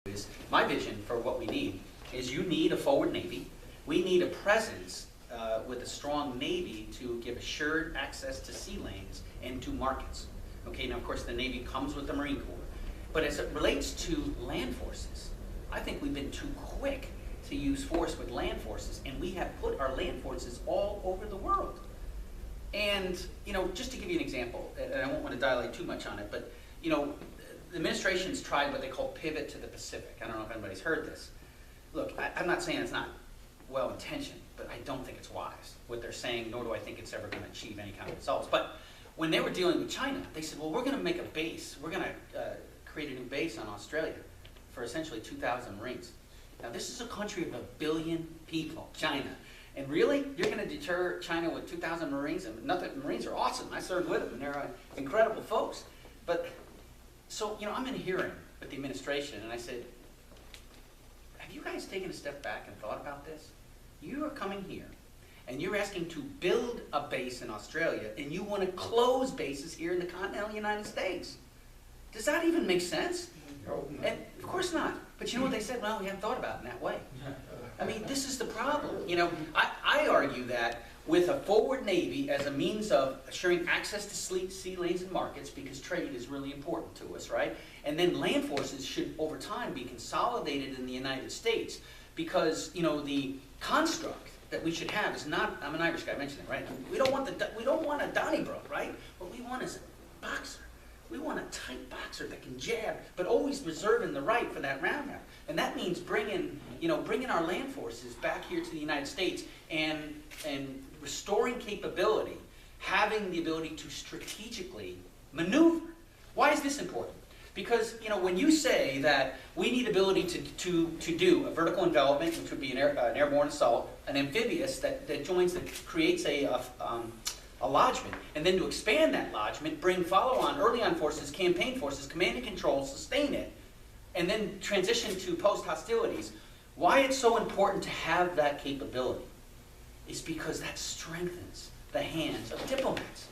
is my vision for what we need is you need a forward Navy. We need a presence with a strong Navy to give assured access to sea lanes and to markets. Okay, now of course the Navy comes with the Marine Corps. But as it relates to land forces, I think we've been too quick to use force with land forces, and we have put our land forces all over the world. And, you know, just to give you an example, and I won't want to dilate too much on it, but, you know, the administration's tried what they call pivot to the Pacific. I don't know if anybody's heard this. Look, I'm not saying it's not well-intentioned, but I don't think it's wise, what they're saying, nor do I think it's ever going to achieve any kind of results. But when they were dealing with China, they said, well, we're going to make a base. We're going to create a new base on Australia for essentially 2,000 Marines. Now, this is a country of 1 billion people, China. And really, you're going to deter China with 2,000 Marines? And nothing, Marines are awesome. I served with them, and they're incredible folks. But, so, you know, I'm in a hearing with the administration, and I said, have you guys taken a step back and thought about this? You are coming here, and you're asking to build a base in Australia, and you want to close bases here in the continental United States. Does that even make sense? No. And of course not. But you know what they said? Well, we haven't thought about it in that way. I mean, this is the problem. You know, I argue that with a forward Navy as a means of assuring access to sea lanes and markets, because trade is really important to us, right? And then land forces should, over time, be consolidated in the United States, because, you know, the construct that we should have is not, I'm an Irish guy, I mentioned it, right? We don't want a Donnybrook, right? What we want is a boxer. We want a tight boxer that can jab, but always reserving the right for that roundhouse. And that means bringing our land forces back here to the United States and restoring capability, having the ability to strategically maneuver. Why is this important? Because, you know, when you say that we need ability to do a vertical envelopment, which would be an airborne assault, an amphibious that creates a lodgment, and then to expand that lodgment, bring follow-on, early-on forces, campaign forces, command and control, sustain it, and then transition to post-hostilities. Why it's so important to have that capability is because that strengthens the hands of diplomats.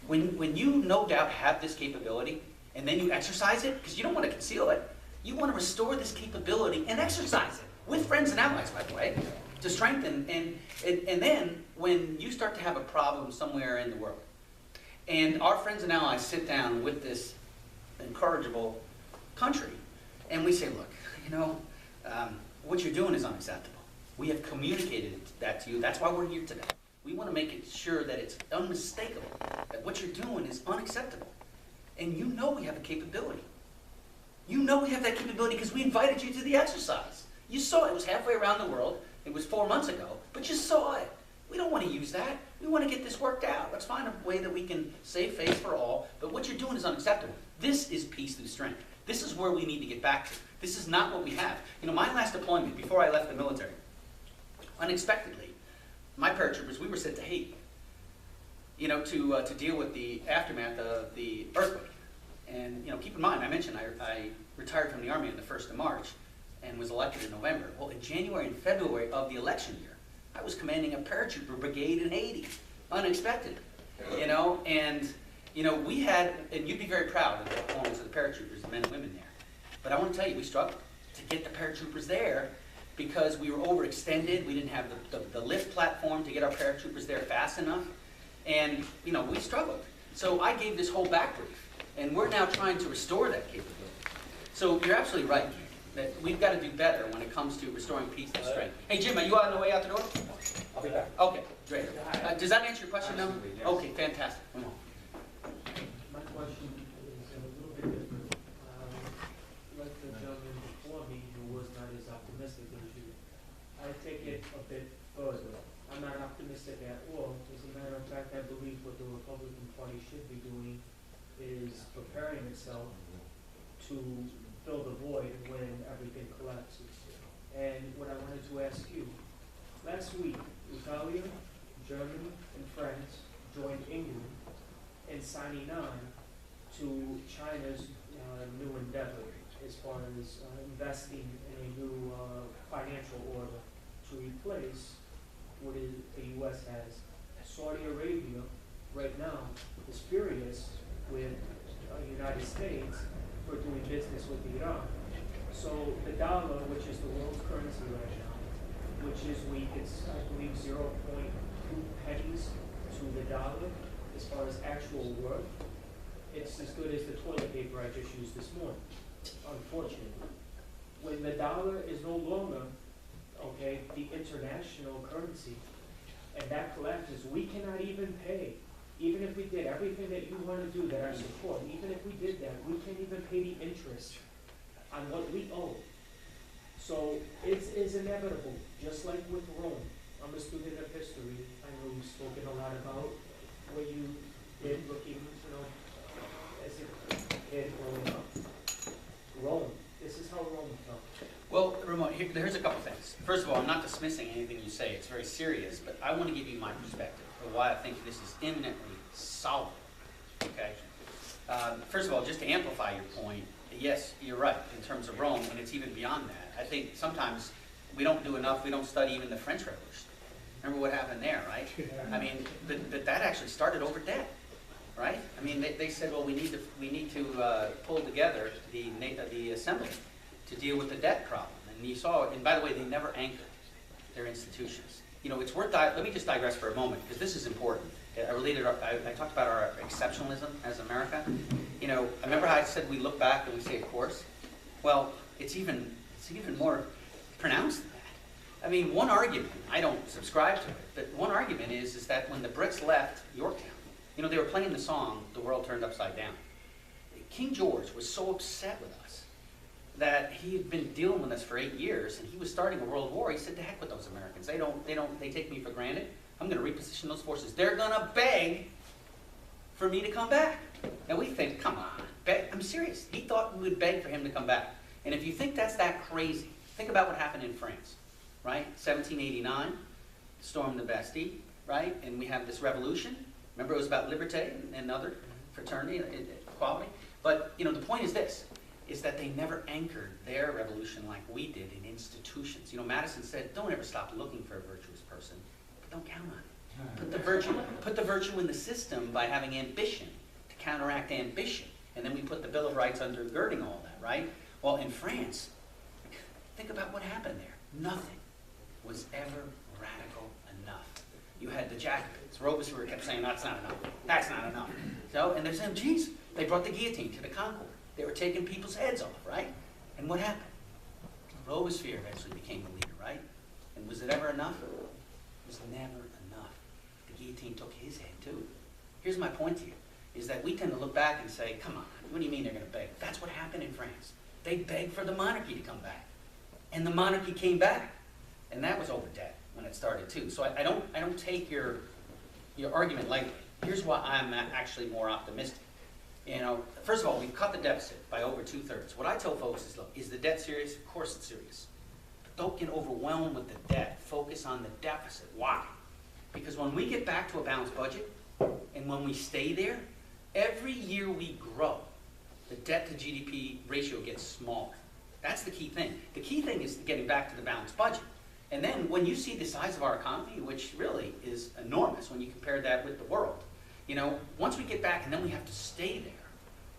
When you no doubt have this capability, and then you exercise it, because you don't want to conceal it, you want to restore this capability and exercise it, with friends and allies, by the way, to strengthen, and then when you start to have a problem somewhere in the world, and our friends and allies sit down with this incorrigible country, and we say, look, you know, what you're doing is unacceptable. We have communicated that to you. That's why we're here today. We want to make it sure that it's unmistakable, that what you're doing is unacceptable. And you know we have a capability. You know we have that capability because we invited you to the exercise. You saw it. It was halfway around the world. It was 4 months ago, but you saw it. We don't want to use that. We want to get this worked out. Let's find a way that we can save face for all, but what you're doing is unacceptable. This is peace through strength. This is where we need to get back to. This is not what we have. You know, my last deployment, before I left the military, unexpectedly, my paratroopers, we were sent to Haiti, you know, to deal with the aftermath of the earthquake. And, you know, keep in mind, I mentioned I retired from the Army on the 1st of March and was elected in November. Well, in January and February of the election year, I was commanding a paratrooper brigade in Haiti, unexpected, you know, and, you know, we had, and you'd be very proud of the performance of the paratroopers, the men and women there. But I want to tell you, we struggled to get the paratroopers there because we were overextended. We didn't have the lift platform to get our paratroopers there fast enough. And, you know, we struggled. So I gave this whole back brief, and we're now trying to restore that capability. So you're absolutely right, that we've got to do better when it comes to restoring peace and strength. Hey, Jim, are you on the way out the door? I'll be back. Okay, great. Does that answer your question now? Okay, fantastic. Come on. My question is a little bit different. Like the gentleman before me who was not as optimistic as you, I take it a bit further. I'm not optimistic at all. As a matter of fact, I believe what the Republican Party should be doing is preparing itself to fill the void when everything collapses. And what I wanted to ask you, last week, Italy, Germany, and France joined England in signing on to China's new endeavor as far as investing in a new financial order to replace what the U.S. has. Saudi Arabia right now is furious with the United States for doing business with Iran. So the dollar, which is the world's currency right now, which is weak, it's, I believe, 0.2 pennies to the dollar as far as actual worth. It's as good as the toilet paper I just used this morning, unfortunately. When the dollar is no longer, okay, the international currency, and that collapses, we cannot even pay, even if we did everything that you want to do, that I support, even if we did that, we can't even pay the interest on what we owe. So it's inevitable, just like with Rome. I'm a student of history. I know you've spoken a lot about what you did looking, as a kid growing up. Rome, this is how Rome felt. Well, Ramon, here's a couple things. First of all, I'm not dismissing anything you say. It's very serious, but I want to give you my perspective of why I think this is imminently solvable. Okay? First of all, just to amplify your point, yes, you're right in terms of Rome, and it's even beyond that. I think sometimes we don't do enough. We don't study even the French Revolution. Remember what happened there, right? I mean, but that actually started over debt, right? I mean, they said, well, we need to pull together the assembly to deal with the debt problem. And you saw, and by the way, they never anchored their institutions. You know, it's worth, let me just digress for a moment, because this is important. I talked about our exceptionalism as America. You know, I remember how I said we look back and we say, of course. Well, it's even more pronounced than that. I mean, one argument, I don't subscribe to it, but one argument is that when the Brits left Yorktown, you know, they were playing the song, The World Turned Upside Down. King George was so upset with us that he had been dealing with us for 8 years, and he was starting a world war. He said, to heck with those Americans. They take me for granted. I'm going to reposition those forces. They're going to beg for me to come back. Now we think, come on, beg? I'm serious. He thought we would beg for him to come back. And if you think that's that crazy, think about what happened in France, right? 1789, storm the Bastille, right? And we have this revolution. Remember, it was about liberté and other fraternity, equality. But, you know, the point is this, is that they never anchored their revolution like we did in institutions. You know, Madison said, don't ever stop looking for a virtuous person, but don't count on it. Put the virtue in the system by having ambition to counteract ambition. And then we put the Bill of Rights undergirding all that, right? Well, in France, think about what happened there. Nothing was ever radical enough. You had the Jacobins. Robespierre kept saying, that's not enough. That's not enough. So, and they're saying, geez, they brought the guillotine to the Concord. They were taking people's heads off, right? And what happened? Robespierre eventually became the leader, right? And was it ever enough? It was never enough. The guillotine took his head, too. Here's my point to you, is that we tend to look back and say, come on, what do you mean they're going to beg? That's what happened in France. They begged for the monarchy to come back. And the monarchy came back. And that was over debt when it started, too. So I don't take your argument lightly. Here's why I'm actually more optimistic. You know, first of all, we've cut the deficit by over 2/3. What I tell folks is, look, is the debt serious? Of course it's serious. But don't get overwhelmed with the debt. Focus on the deficit. Why? Because when we get back to a balanced budget, and when we stay there, every year we grow, the debt to GDP ratio gets smaller. That's the key thing. The key thing is getting back to the balanced budget. And then when you see the size of our economy, which really is enormous when you compare that with the world, you know, once we get back and then we have to stay there,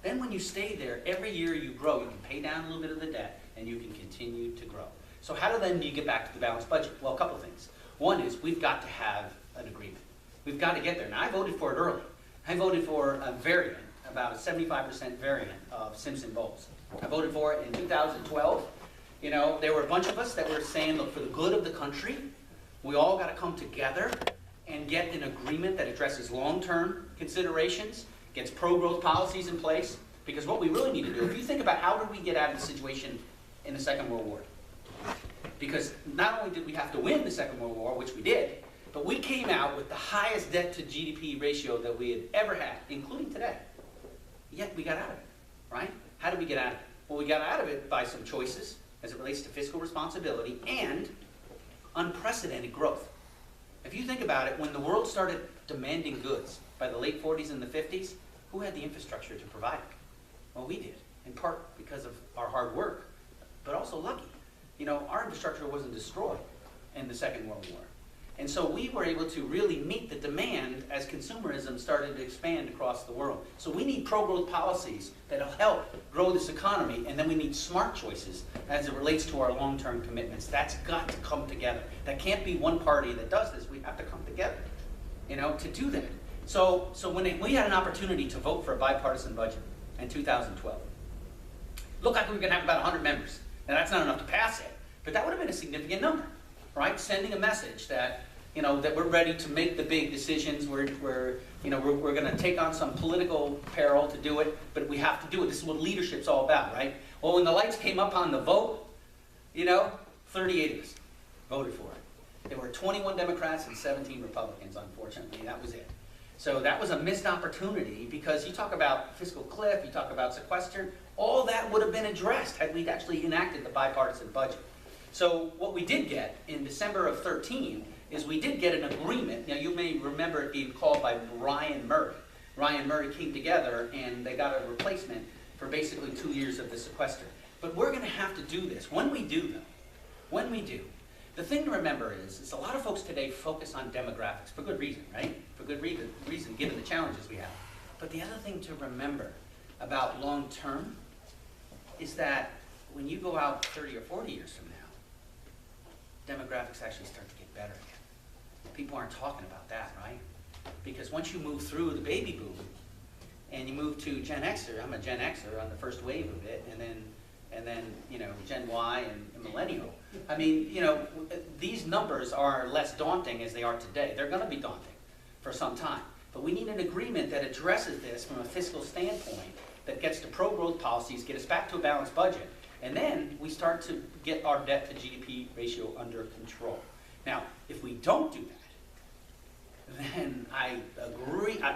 then when you stay there, every year you grow. You can pay down a little bit of the debt and you can continue to grow. So how do you get back to the balanced budget? Well, a couple of things. One is we've got to have an agreement. We've got to get there. Now, I voted for it early. I voted for a variant, about a 75% variant of Simpson-Bowles. I voted for it in 2012. You know, there were a bunch of us that were saying, look, for the good of the country, we all got to come together and get an agreement that addresses long-term considerations, gets pro-growth policies in place, because what we really need to do, if you think about how did we get out of the situation in the Second World War, because not only did we have to win the Second World War, which we did, but we came out with the highest debt to GDP ratio that we had ever had, including today. Yet we got out of it, right? How did we get out of it? Well, we got out of it by some choices as it relates to fiscal responsibility and unprecedented growth. If you think about it, when the world started demanding goods by the late 40s and the 50s, who had the infrastructure to provide it? Well, we did, in part because of our hard work, but also lucky. You know, our infrastructure wasn't destroyed in the Second World War. And so we were able to really meet the demand as consumerism started to expand across the world. So we need pro-growth policies that'll help grow this economy, and then we need smart choices as it relates to our long-term commitments. That's got to come together. That can't be one party that does this. We have to come together, to do that. So when we had an opportunity to vote for a bipartisan budget in 2012, looked like we were going to have about 100 members. Now that's not enough to pass it, but that would have been a significant number, right? Sending a message that that we're ready to make the big decisions. We're going to take on some political peril to do it, but we have to do it. This is what leadership's all about, right? Well, when the lights came up on the vote, 38 of us voted for it. There were 21 Democrats and 17 Republicans, unfortunately. That was it. So that was a missed opportunity, because you talk about fiscal cliff, you talk about sequester, all that would have been addressed had we actually enacted the bipartisan budget. So what we did get in December of 13 is we did get an agreement. Now you may remember it being called by Ryan Murray. Ryan Murray came together and they got a replacement for basically 2 years of the sequester. But we're going to have to do this. When we do, the thing to remember is a lot of folks today focus on demographics, for good reason, right? For good reason, given the challenges we have. But the other thing to remember about long term is that when you go out 30 or 40 years from now, demographics actually start to get better again. People aren't talking about that, right? Because once you move through the baby boom and you move to Gen Xer, I'm a Gen Xer on the first wave of it, and then Gen Y and millennial. I mean, these numbers are less daunting as they are today. They're going to be daunting for some time. But we need an agreement that addresses this from a fiscal standpoint, that gets to pro-growth policies, get us back to a balanced budget, and then we start to get our debt to GDP ratio under control. Now, if we don't do that, then I agree, I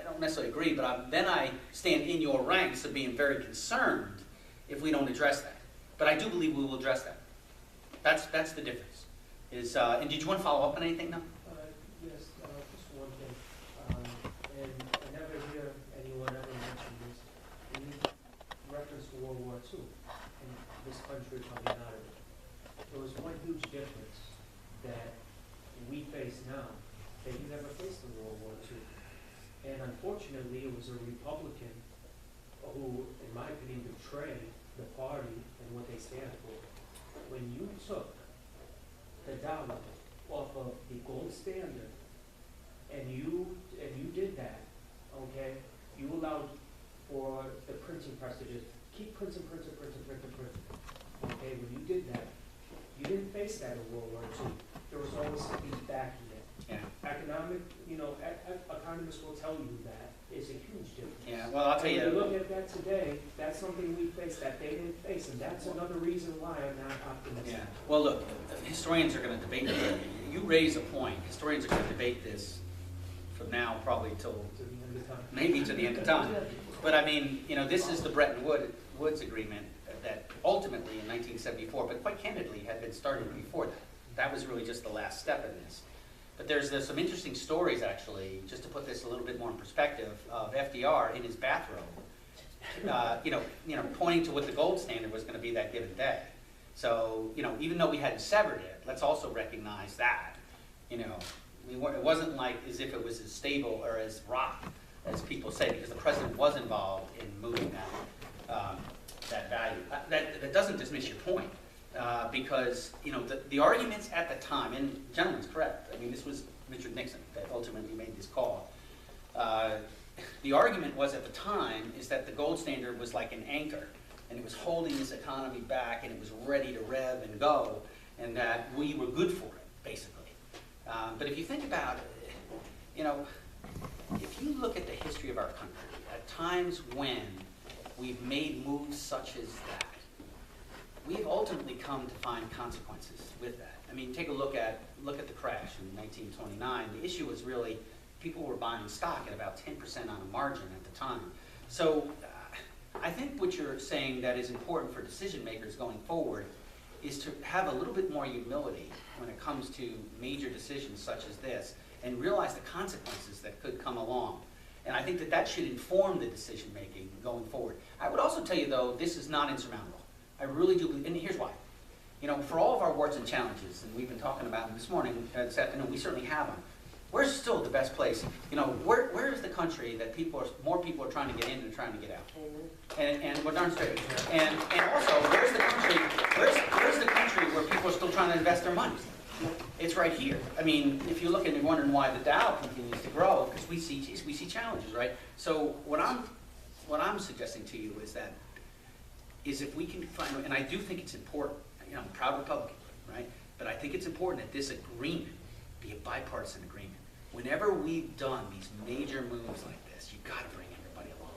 don't necessarily agree, but then I stand in your ranks of being very concerned if we don't address that. But I do believe we will address that. That's the difference. And did you want to follow up on anything now? Yes, just one thing. And I never hear anyone ever mention this. In reference to World War II and this country coming out of it, there was one huge difference that we face now that you never faced in World War II. And unfortunately, it was a Republican who, in my opinion, betrayed the party and what they stand for. When you took the dollar off of the gold standard, and you did that, okay, you allowed for the printing press to just keep printing. Okay, when you did that, you didn't face that in World War II. There was always something backing it. Yeah. Economists will tell you that is a huge difference. Yeah, well, I'll tell you. When you look at that today, that's something we face that they didn't face, and that's another reason why I'm not optimistic. Yeah. Well, look, historians are going to debate this. You raise a point. Historians are going to debate this from now probably till To the end of time. maybe to the end of time. But I mean, this is the Bretton Woods Agreement that ultimately in 1974, but quite candidly had been started before that. That was really just the last step in this. But there's some interesting stories, actually, just to put this a little bit more in perspective, of FDR in his bathrobe, pointing to what the gold standard was going to be that given day. So, even though we hadn't severed it, let's also recognize that, it wasn't like as if it was as stable or as rock as people say, because the president was involved in moving that value. That doesn't dismiss your point. Because the arguments at the time, and the gentleman's correct, I mean, this was Richard Nixon that ultimately made this call. The argument was at the time is that the gold standard was like an anchor, and it was holding this economy back, and it was ready to rev and go, and that we were good for it, basically. But if you think about it, if you look at the history of our country, at times when we've made moves such as that, we've ultimately come to find consequences with that. I mean, take a look at the crash in 1929. The issue was really people were buying stock at about 10% on a margin at the time. So I think what you're saying that is important for decision makers going forward is to have a little bit more humility when it comes to major decisions such as this, and realize the consequences that could come along. And I think that should inform the decision making going forward. I would also tell you, though, this is not insurmountable. I really do believe, and here's why. you know, for all of our warts and challenges, and we've been talking about them this morning, this afternoon, we certainly have them. Where's still the best place? You know, where is the country that more people are trying to get in than trying to get out? And we're darn straight. And also, where's the country where people are still trying to invest their money? It's right here. I mean, if you look and you're wondering why the Dow continues to grow, because we see challenges, right? So what I'm suggesting to you is if we can find, and I do think it's important. You know, I'm a proud Republican, right? But I think it's important that this agreement be a bipartisan agreement. Whenever we've done these major moves like this, you've got to bring everybody along.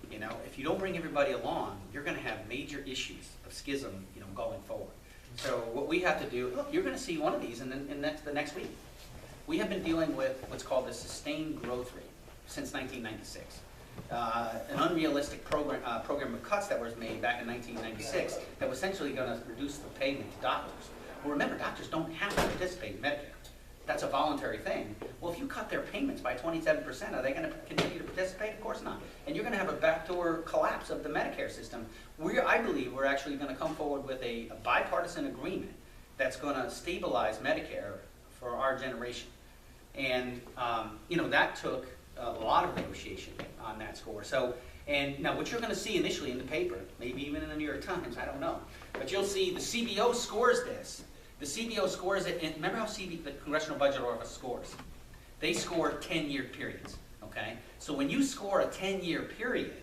You know, if you don't bring everybody along, you're going to have major issues of schism, you know, going forward. So what we have to do, look, you're going to see one of these in the next week. We have been dealing with what's called the sustained growth rate since 1996. An unrealistic program of cuts that was made back in 1996 that was essentially going to reduce the payment to doctors. Well, remember, doctors don't have to participate in Medicare. That's a voluntary thing. Well, if you cut their payments by 27%, are they going to continue to participate? Of course not. And you're going to have a backdoor collapse of the Medicare system. I believe we're actually going to come forward with a bipartisan agreement that's going to stabilize Medicare for our generation. And, you know, that took a lot of negotiation on that score. So, and now what you're going to see initially in the paper, maybe even in the New York Times, I don't know, but you'll see the CBO scores this. The CBO scores it, and remember how the Congressional Budget Office scores? They score 10-year periods, okay? So when you score a 10-year period,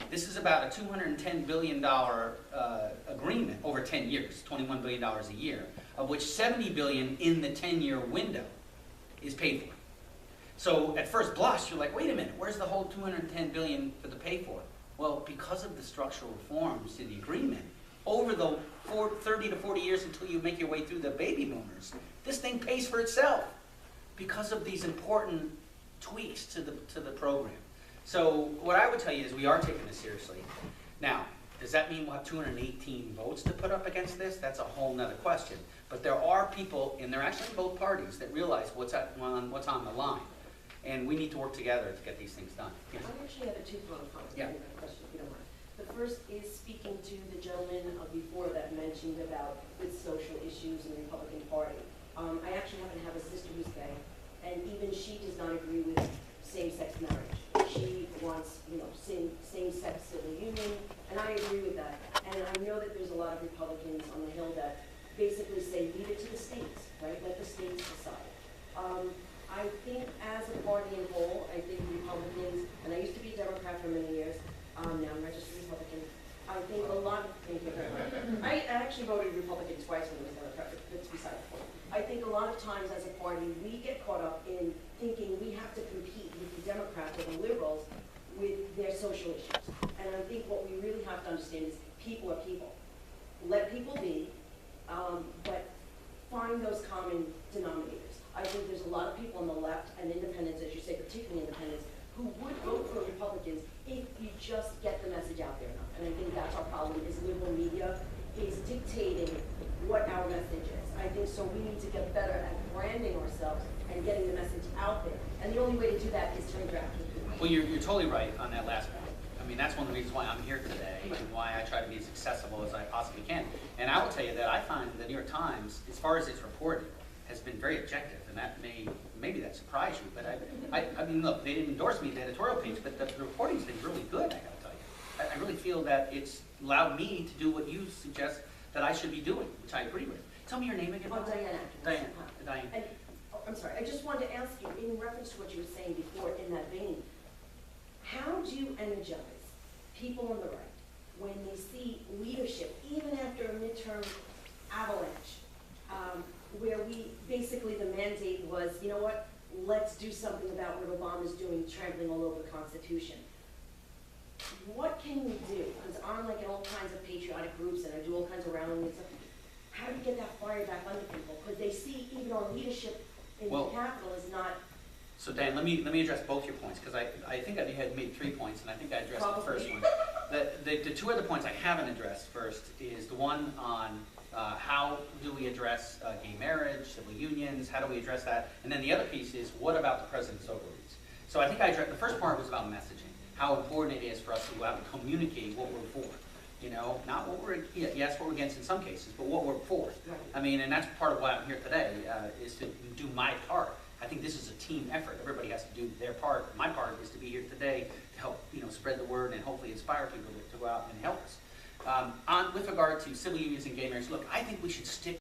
this is about a $210 billion agreement over 10 years, $21 billion a year, of which $70 billion in the 10-year window is paid for. So at first blush, you're like, wait a minute, where's the whole $210 billion for the pay for? Well, because of the structural reforms to the agreement, over the 30 to 40 years until you make your way through the baby boomers, this thing pays for itself because of these important tweaks to the program. So what I would tell you is we are taking this seriously. Now, does that mean we'll have 218 votes to put up against this? That's a whole nother question. But there are people, and they're actually in both parties, that realize what's on the line. And we need to work together to get these things done. Yes. I actually have a two-pronged comment. Yeah. Question, if you don't mind. The first is speaking to the gentleman before that mentioned about the social issues in the Republican Party. I actually happen to have a sister who's gay, and even she does not agree with same-sex marriage. She wants, you know, same-sex civil union, and I agree with that. And I know that there's a lot of Republicans on the Hill that basically say, leave it to the states, right? Let the states decide. I think as a party in whole, I think Republicans, and I used to be a Democrat for many years, now I'm registered Republican. I think a lot of, thank you very much. I actually voted Republican twice when I was Democrat, but that's beside the point. I think a lot of times as a party, we get caught up in thinking we have to compete with the Democrats or the liberals with their social issues. And I think what we really have to understand is people are people. Let people be, but find those common denominators. I think there's a lot of people on the left and independents, as you say, particularly independents, who would vote for Republicans if you just get the message out there enough. And I think that's our problem, is liberal media is dictating what our message is. I think so we need to get better at branding ourselves and getting the message out there. And the only way to do that is to interact with people. Well, you're totally right on that last point. I mean, that's one of the reasons why I'm here today and why I try to be as accessible as I possibly can. And I will tell you that I find the New York Times, as far as it's reported, has been very objective, and that maybe that surprised you, but I mean, look, they didn't endorse me, the editorial page, but the reporting's been really good, I gotta tell you. I really feel that it's allowed me to do what you suggest that I should be doing, which I agree with. Tell me your name again. Oh, Diane. Diane. And, I'm sorry, I just wanted to ask you, in reference to what you were saying before in that vein, how do you energize people on the right when they see leadership, even after a midterm avalanche, where basically the mandate was, you know what, let's do something about what Obama's doing, trampling all over the Constitution. What can we do? Because I'm like in all kinds of patriotic groups and I do all kinds of rallying and stuff. How do you get that fire back under people? Because they see even our leadership in the Capitol is not. So Dan, let me address both your points, because I think I had made 3 points, and I think I addressed the first one. The two other points I haven't addressed first is the one on how do we address gay marriage, civil unions, how do we address that? And then the other piece is, what about the president's overreach? So I think I addressed, the first part was about messaging, how important it is for us to go out and communicate what we're for. You know, not what we're, yes, what we're against in some cases, but what we're for. Right. I mean, and that's part of why I'm here today, is to do my part. I think this is a team effort. Everybody has to do their part. My part is to be here today to help, spread the word and hopefully inspire people to go out and help us. With regard to civil unions and gay marriage, look, I think we should stick